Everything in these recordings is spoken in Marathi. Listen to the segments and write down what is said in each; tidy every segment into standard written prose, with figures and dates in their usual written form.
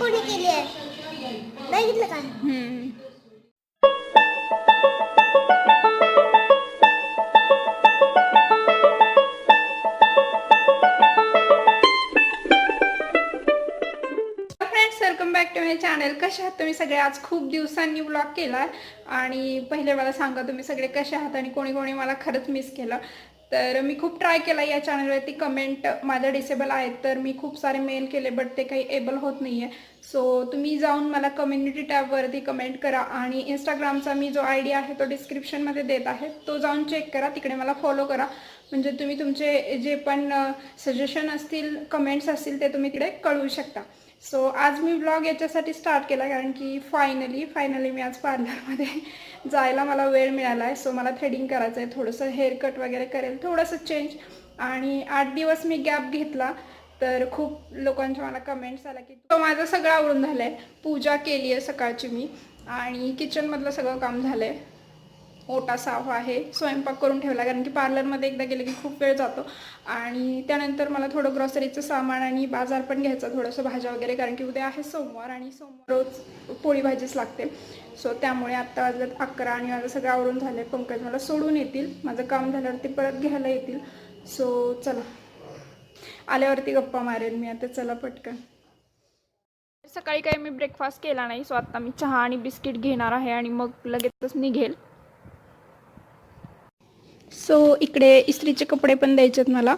कोणी केली आहे बघितलं का? Welcome back to my channel. कशा आहात तुम्ही सगळे? आज खूप दिवसांनी व्लॉग केला आणि पहिले मला सांगा तुम्ही सगळे कशा आहात आणि कोणी कोणी मला खरंच मिस केलं. तर मी खूप ट्राय केला या चॅनलवरती, कमेंट माझ्या डिसेबल आहेत तर मी खूप सारे मेल केले बट ते काही एबल होत नाही आहे. सो तुम्ही जाऊन मला कम्युनिटी टॅबवरती कमेंट करा आणि इंस्टाग्रामचा मी जो ID आहे तो डिस्क्रिप्शनमध्ये देत आहे, तो जाऊन चेक करा, तिकडे मला फॉलो करा. म्हणजे तुम्ही तुमचे जे पण सजेशन असतील, कमेंट्स असतील ते तुम्ही तिकडे कळवू शकता. सो आज मी व्लॉग याच्यासाठी स्टार्ट केला कारण की फायनली मी आज पार्लरमध्ये जायला मला वेळ मिळाला आहे. सो मला थ्रेडिंग करायचं आहे, थोडंसं हेअरकट वगैरे करेल, थोडंसं चेंज. आणि 8 दिवस मी गॅप घेतला तर खूप लोकांच्या मला कमेंट्स आल्या की तो माझं सगळं आवडून झालं आहे. पूजा केली आहे सकाळची मी आणि किचनमधलं सगळं काम झालं आहे. ओटा साफ आहे, स्वयंपाक करून ठेवला कारण की पार्लरमध्ये एकदा गेलं की खूप वेळ जातो. आणि त्यानंतर मला थोडं ग्रॉसरीचं सामान आणि बाजार पण घ्यायचा, थोडंसं भाज्या वगैरे, कारण की उद्या आहे सोमवार आणि सोमवार रोज पोळी भाजीच लागते. सो त्यामुळे आत्ता वाजलं 11 आणि माझं सगळं आवरून झालं आहे. पंकज मला सोडून येतील, माझं काम झाल्यावरती परत घ्यायला येतील. सो चला, आल्यावरती गप्पा मारेन मी आता. चला पटकन. सकाळी काही मी ब्रेकफास्ट केला नाही, सो आता मी चहा आणि बिस्किट घेणार आहे आणि मग लगेचच निघेल. सो इकडे इस्त्रीचे कपडे पण द्यायचेत मला,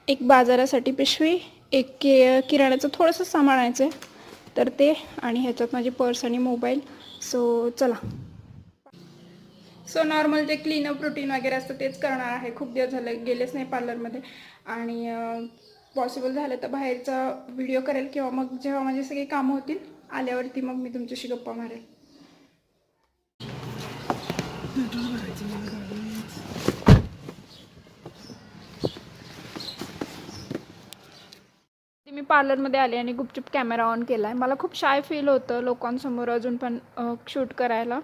एक बाजारासाठी पिशवी, एक किराण्याचं थोडंसं सामान आणायचं आहे तर ते, आणि ह्याच्यात माझी पर्स आणि मोबाईल. सो चला. सो नॉर्मल जे क्लीनअप रुटीन वगैरे असतं तेच करणार आहे. खूप दिवस झाले गेलेच नाही पार्लरमध्ये आणि पॉसिबल झालं तर बाहेरचा व्हिडिओ करेल किंवा मग जेव्हा माझी सगळी कामं होतील आल्यावरती मग मी तुमच्याशी गप्पा मारेल. मी पार्लरमध्ये आले आणि गुपचूप कॅमेरा ऑन केला आहे. मला खूप शाय फील होतं लोकांसमोर अजून पण शूट करायला.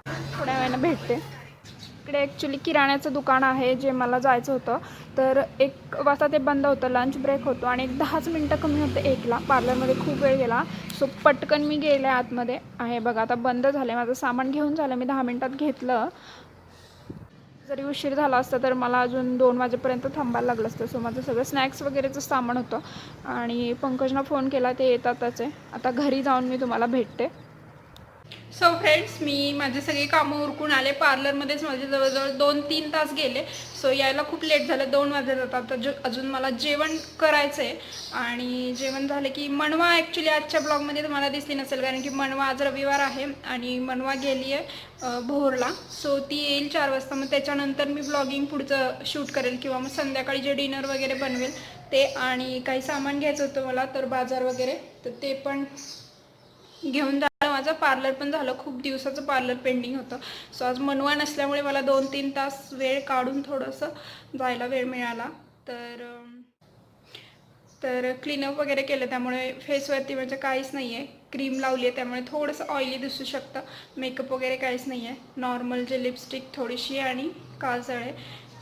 थोड्या वेळानं भेटते. इकडे ॲक्च्युली किराण्याचं दुकान आहे जे मला जायचं होतं, तर 1 वाजता ते बंद होतं, लंच ब्रेक होतो आणि 10च मिनटं कमी होतं 1ला. पार्लरमध्ये खूप वेळ गेला, सो पटकन मी गेले आतमध्ये. आहे बघा, आता बंद झालं. माझं सामान घेऊन झालं, मी 10 मिनटात घेतलं. जरी उशीर झाला असता तर मला अजून 2 वाजेपर्यंत थांबायला लागलं असतं. सो माझं सगळं स्नॅक्स वगैरेचं सामान होतं आणि पंकजना फोन केला, ते येतातच आहे. आता घरी जाऊन मी तुम्हाला भेटते. सो फ्रेंड्स, मी माझे सगळे कामं उरकून आले. पार्लरमध्येच माझे जवळजवळ 2-3 तास गेले. सो यायला खूप लेट झालं, 2 वाजले जातात. तर अजून मला जेवण करायचं आहे आणि जेवण झालं की मनवा ॲक्च्युली आजच्या ब्लॉगमध्ये तुम्हाला दिसली नसेल कारण की मनवा आज रविवार आहे आणि मनवा गेली आहे भोरला. सो ती येईल 4 वाजता. मग त्याच्यानंतर मी ब्लॉगिंग पुढचं शूट करेल किंवा मग संध्याकाळी जे डिनर वगैरे बनवेल ते. आणि काही सामान घ्यायचं होतं मला, तर बाजार वगैरे, तर ते पण घेऊन झालं. माझं पार्लर पण झालं, खूप दिवसाचं पार्लर पेंडिंग होतं. सो आज मनवा नसल्यामुळे मला 2-3 तास वेळ काढून थोडंसं जायला वेळ मिळाला. तर क्लीनअप वगैरे केलं, त्यामुळे फेसवरती म्हणजे काहीच नाही आहे. क्रीम लावली आहे त्यामुळे थोडंसं ऑइली दिसू शकतं. मेकअप वगैरे काहीच नाही आहे, नॉर्मल जे लिपस्टिक थोडीशी आणि काजळ आहे.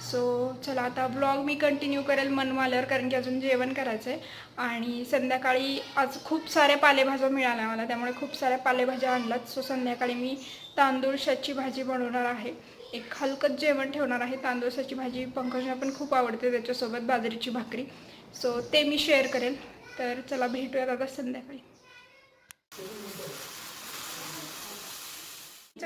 सो चला, आता ब्लॉग मी कंटिन्यू करेल मनवा आल्यावर कारण की अजून जेवण करायचं आहे. आणि संध्याकाळी आज खूप साऱ्या पालेभाज्या मिळाल्या मला, त्यामुळे खूप साऱ्या पालेभाज्या आणल्यात. सो संध्याकाळी मी तांदूळशाची भाजी बनवणार आहे. एक हलकंच जेवण ठेवणार आहे. तांदूळशाची भाजी पंकजला पण खूप आवडते, त्याच्यासोबत बाजरीची भाकरी. सो ते मी शेअर करेल. तर चला, भेटूयात आता संध्याकाळी.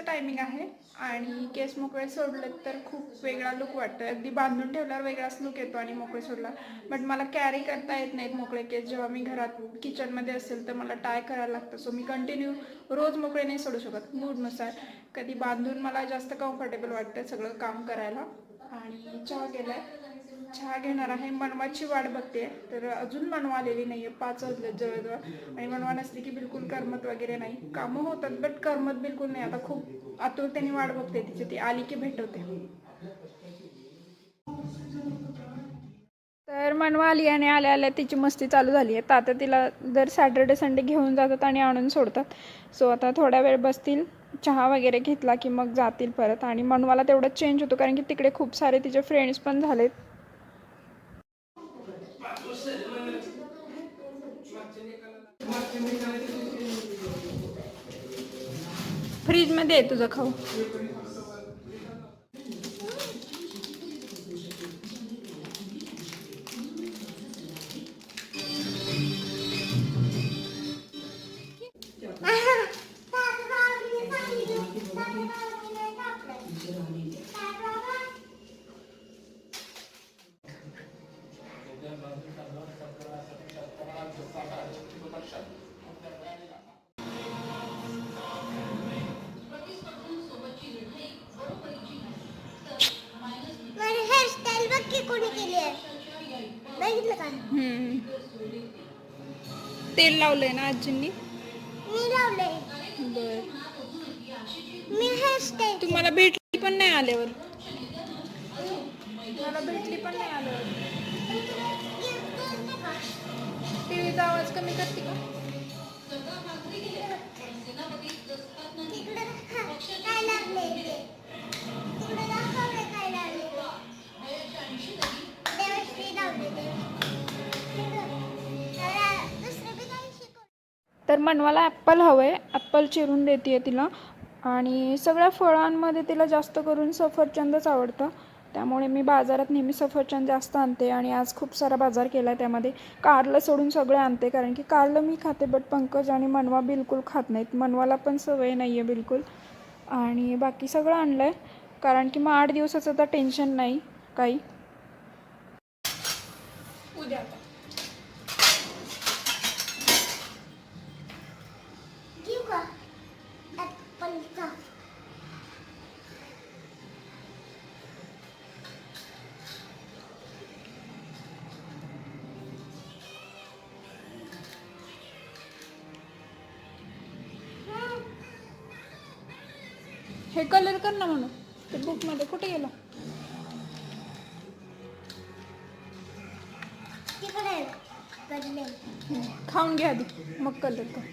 टायमिंग आहे आणि केस मोकळे सोडले तर खूप वेगळा लुक वाटतो. अगदी बांधून ठेवल्यावर वेगळाच लुक येतो आणि मोकळे सोडला. बट मला कॅरी करता येत नाहीत मोकळे केस. जेव्हा मी घरात किचनमध्ये असेल तर मला टाय करायला लागतं. सो मी कंटिन्यू रोज मोकळे नाही सोडू शकत, मूडनुसार. कधी बांधून मला जास्त कम्फर्टेबल वाटतं सगळं काम करायला. आणि चहा गेलाय, चहा घेणार आहे. मनवाची वाट बघते, तर अजून मनवा आलेली नाही आहे. 5 वाजले जवळजवळ आणि मनवा नसली की बिलकुल करमत वगैरे नाही. कामं होतात बट करमत बिलकुल नाही. आता खूप आतुरतेने वाट बघते तिची, ती आली की भेटवते. तर मनवा आली आणि आल्या आल्या तिची मस्ती चालू झाली आहे. तात्या तिला दर सॅटर्डे संडे घेऊन जातात आणि आणून सोडतात. सो आता थोड्या वेळ बसतील, चहा वगैरे घेतला की मग जातील परत. आणि मनवाला तेवढंच चेंज होतो कारण की तिकडे खूप सारे तिचे फ्रेंड्स पण झालेत. फ्रीजमध्ये आहे तुझं खाऊ. माझी हेअरस्टाईल बघ की कोणी केली आहे. बघितलं का? तेल लावलंय ना आजींनी? मी लावलंय. बर. मी हेअरस्टाईल तुम्हाला भेटली पण नाही आल्यावर. मला भेटली पण नाही आल्यावर. टीव्हीचा आवाज कमी करते का? तिकडे काय लागले ते? तिकडे दाखवले काय लागले ते? देवश्री लावले ते. दुसरं बी काही शिकव. तर मनवाला ॲप्पल हवं आहे. ॲप्पल चिरून देते तिला. आणि सगळ्या फळांमध्ये तिला जास्त करून सफरचंदच आवडतं. त्यामुळे मी बाजारात नेहमी सफरचंद जास्त आणते. आणि आज खूप सारा बाजार केला आहे. त्यामध्ये कारलं सोडून सगळे आणते. कारण की कारलं मी खाते बट पंकज आणि मनवा बिलकुल खात नाहीत. मनवाला पण सवय नाही आहे बिलकुल. आणि बाकी सगळं आणलं आहे. कारण की मग 8 दिवसाचं तर टेन्शन नाही काही. उद्या घेऊ का ॲपलचा? हे कलर कर ना म्हणून. ते बुकमध्ये कुठे गेलं? तिकडे कडले. खाऊन घ्या आधी मग कलर कर.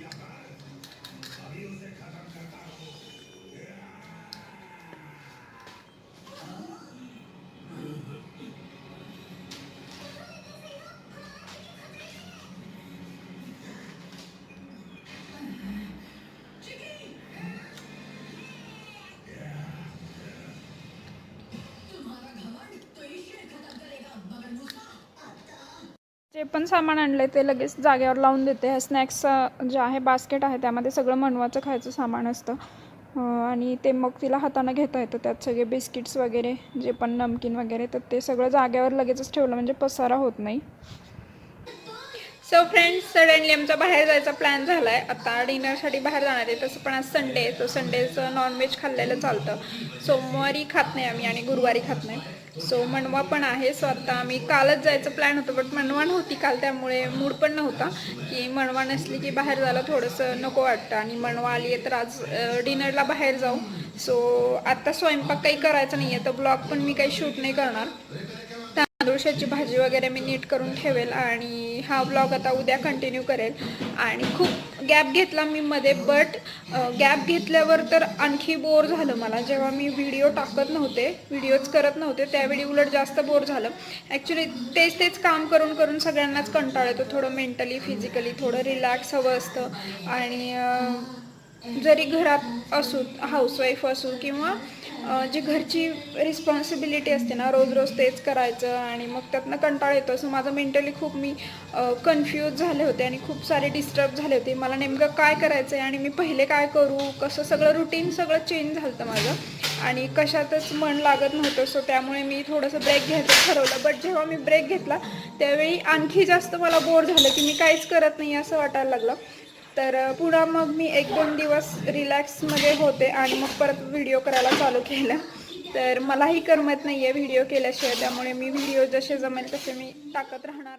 जे पण सामान आणलं ते लगेच जागेवर लावून देते. हे स्नॅक्स जे आहे बास्केट आहे त्यामध्ये सगळं मनवाचं खायचं सामान असतं. आणि ते मग तिला हाताने घेता येतं. त्यात सगळे बिस्किट्स वगैरे जे पण नमकीन वगैरे तर ते सगळं जागेवर लगेचच ठेवलं म्हणजे पसारा होत नाही. सो फ्रेंड्स, सडनली आमचा बाहेर जायचा प्लॅन झाला आहे. आता डिनरसाठी बाहेर जाणार आहे. तसं पण आज संडे आहे. तो संडेचं नॉनव्हेज खाल्लेलं चालतं. सोमवारी खात नाही आम्ही आणि गुरुवारी खात नाही. सो मनवा पण आहे. सो आता आम्ही कालच जायचं प्लॅन होतं बट मनवा नव्हती काल. त्यामुळे मूड पण नव्हता की मनवा नसली की बाहेर जायला थोडंसं नको वाटतं. आणि मनवा आली आहे तर आज डिनरला बाहेर जाऊ. सो आत्ता स्वयंपाक काही करायचा नाही आहे तर ब्लॉग पण मी काही शूट नाही करणार. तांदूळशाची भाजी वगैरे मी नीट करून ठेवेल आणि हा ब्लॉग आता उद्या कंटिन्यू करेल. आणि खूप गॅप घेतला मी मध्ये बट गॅप घेतल्यावर तर आणखी बोर झालं मला. जेव्हा मी व्हिडिओ टाकत नव्हते, व्हिडिओज करत नव्हते त्यावेळी उलट जास्त बोर झालं. ॲक्च्युली तेच काम करून करून सगळ्यांनाच कंटाळा येतो. थोडं मेंटली फिजिकली थोडं रिलॅक्स हवं असतं. आणि जरी घरात असू हाऊसवाईफ असू किंवा जी घरची रिस्पॉन्सिबिलिटी असते ना रोज रोज तेच करायचं आणि मग त्यातनं कंटाळा येतो. असं माझं मेंटली खूप मी कन्फ्यूज झाले होते आणि खूप सारे डिस्टर्ब झाले होते. मला नेमकं काय करायचं आहे आणि मी पहिले काय करू कसं सगळं रुटीन सगळं चेंज झालं होतं माझं आणि कशातच मन लागत नव्हतं. सो त्यामुळे मी थोडंसं ब्रेक घ्यायचं ठरवलं. बट जेव्हा मी ब्रेक घेतला त्यावेळी आणखी जास्त मला बोर झालं की मी काहीच करत नाही असं वाटायला लागलं. तर पुन्हा मग मी 1-2 दिवस रिलॅक्समध्ये होते आणि मग परत व्हिडिओ करायला चालू केलं. तर मलाही करमत नाही आहे व्हिडिओ केल्याशिवाय. त्यामुळे मी व्हिडिओ जसे जमेल तसे मी टाकत राहणार.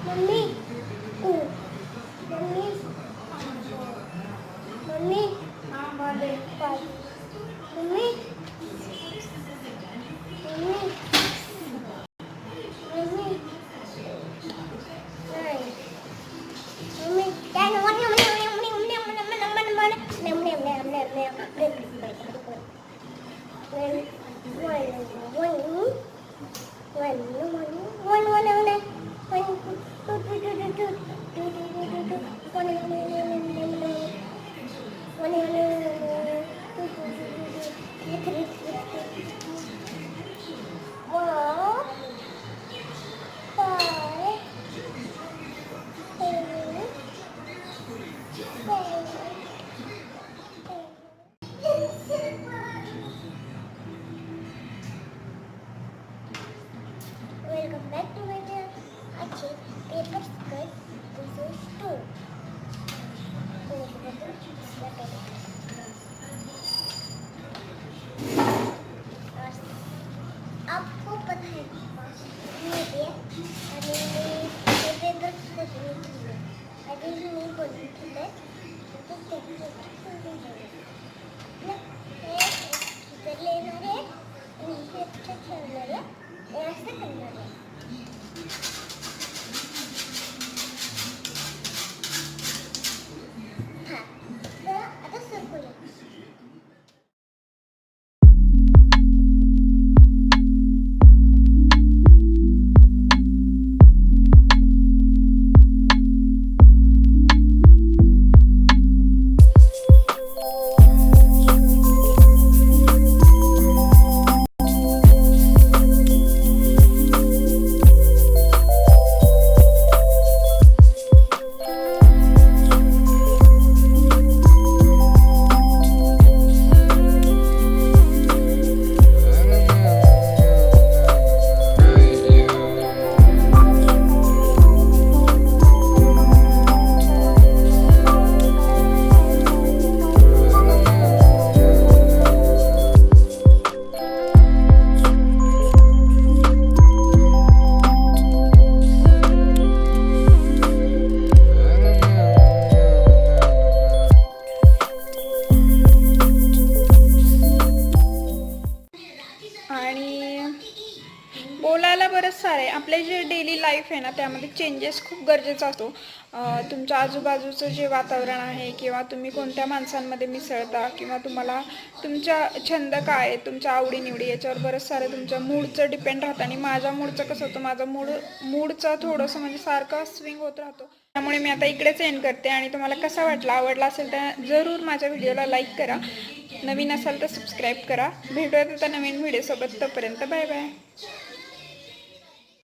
Mummy Welcome back to my channel. अच्छे पेपर स्कर्ट दिस टू आपको पता है ये पेपर स्कर्ट अभी नहीं बोली थी मैं तो लेना है नीचे अच्छा चलना है ऐसे करना है हाँ तो आता सर्कुलर बोलायला बरंच सारं आहे. आपले जे डेली लाईफ आहे ना त्यामध्ये चेंजेस खूप गरजेचा असतो. तुमच्या आजूबाजूचं जे वातावरण आहे किंवा तुम्ही कोणत्या माणसांमध्ये मिसळता किंवा तुम्हाला तुमच्या छंद काय आहे, तुमच्या आवडीनिवडी याच्यावर बरंच सारं तुमच्या मूडचं डिपेंड राहतं. आणि माझ्या मूडचं कसं होतं, माझा मूडचं थोडंसं म्हणजे सारखं स्विंग होत राहतो. त्यामुळे मी आता इकडेच एंड करते. आणि तुम्हाला कसा वाटला, आवडला असेल तर जरूर माझ्या व्हिडिओला लाईक करा, नवीन असाल तर सबस्क्राईब करा. भेटूयात आता नवीन व्हिडिओसोबत. तोपर्यंत बाय बाय.